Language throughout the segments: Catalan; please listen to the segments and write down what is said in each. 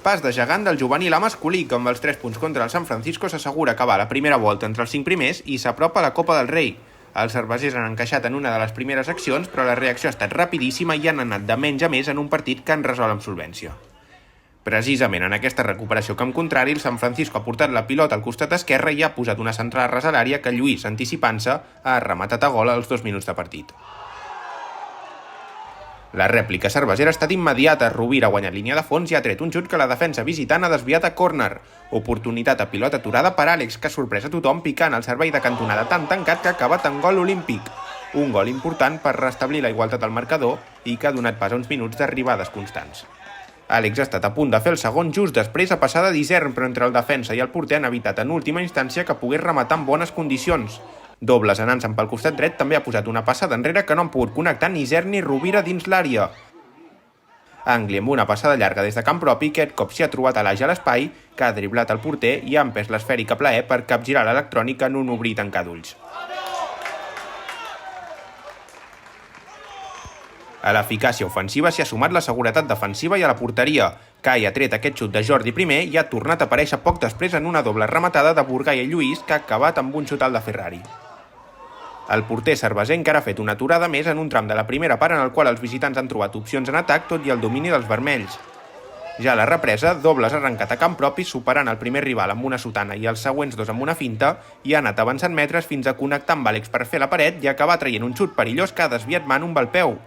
Pas de gegant del juvenil a masculí, que amb els 3 punts contra el San Francisco s'assegura acabar la primera volta entre els 5 primers i s'apropa a la Copa del Rei. Els cervesers han encaixat en una de les primeres accions, però la reacció ha estat rapidíssima i han anat de menys a més en un partit que han resolt amb solvència. Precisament en aquesta recuperació camp contrari, el San Francisco ha portat la pilota al costat esquerre i ha posat una centrada ras a l'àrea que Lluís, anticipant-se, ha rematat a gol als 2 minuts de partit. La rèplica cervesera ha estat immediata. Rovira ha guanyat línia de fons i ha tret un xut que la defensa visitant ha desviat a córner. Oportunitat a pilota aturada per Àlex, que ha sorprès a tothom picant el servei de cantonada tan tancat que ha acabat en gol olímpic. Un gol important per restablir la igualtat al marcador i que ha donat pas a uns minuts d'arribades constants. Àlex ha estat a punt de fer el segon just després a passada d'Isern, però entre el defensa i el porter han evitat en última instància que pogués rematar en bones condicions. Dobles anant-se'n pel costat dret també ha posat una passada enrere que no han pogut connectar ni Isern ni Rovira dins l'àrea. Angli amb una passada llarga des de camp propi, aquest cop s'hi ha trobat a l'Age a l'espai, que ha driblat el porter i ha empès l'esfèric a plaer per capgirar l'electrònica en un obrir i tancar d'ulls. A l'eficàcia ofensiva s'hi ha sumat la seguretat defensiva i a la porteria. Cai ha tret aquest xut de Jordi primer i ha tornat a aparèixer poc després en una doble rematada de Burgai i Lluís, que ha acabat amb un xut al de Ferrari. El porter cerveser encara ha fet una aturada més en un tram de la primera part en el qual els visitants han trobat opcions en atac tot i el domini dels vermells. Ja a la represa, Dobles ha arrencat a camp propi superant el primer rival amb una sotana i els següents dos amb una finta i ha anat avançant metres fins a connectar amb Àlex per fer la paret i acabar traient un xut perillós que ha desviat Manu amb el peu.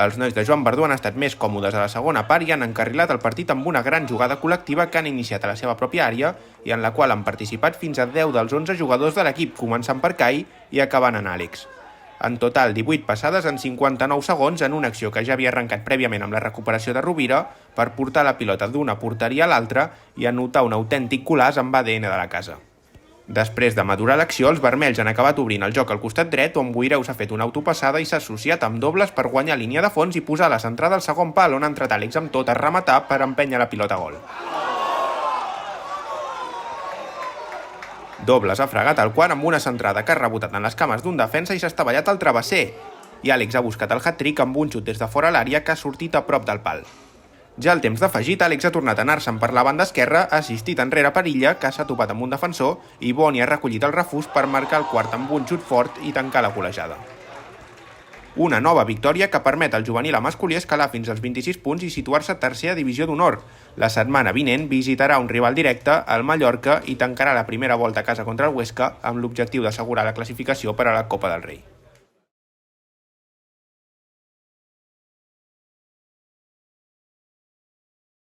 Els nois de Joan Verdú han estat més còmodes a la segona part i han encarrilat el partit amb una gran jugada col·lectiva que han iniciat a la seva pròpia àrea i en la qual han participat fins a 10 dels 11 jugadors de l'equip, començant per Cai i acabant en Àlex. En total, 18 passades en 59 segons en una acció que ja havia arrencat prèviament amb la recuperació de Rovira per portar la pilota d'una porteria a l'altra i anotar un autèntic colaç amb ADN de la casa. Després de madurar l'acció, els vermells han acabat obrint el joc al costat dret, on Boireu s'ha fet una autopassada i s'ha associat amb Dobles per guanyar línia de fons i posar la centrada al segon pal, on ha entrat Àlex amb tot a rematar per empènyer la pilota a gol. Dobles ha fregat el quart amb una centrada que ha rebotat en les cames d'un defensa i s'ha estavellat al travesser. I Àlex ha buscat el hat-trick amb un xut des de fora l'àrea que ha sortit a prop del pal. Ja al temps d'afegit, Àlex ha tornat a anar-se'n per la banda esquerra, ha assistit enrere per Illa, que s'ha topat amb un defensor, i Boni ha recollit el refús per marcar el quart amb un xut fort i tancar la golejada. Una nova victòria que permet al juvenil a masculí escalar fins als 26 punts i situar-se a tercera divisió d'honor. La setmana vinent visitarà un rival directe, el Mallorca, i tancarà la primera volta a casa contra el Huesca amb l'objectiu d'assegurar la classificació per a la Copa del Rei.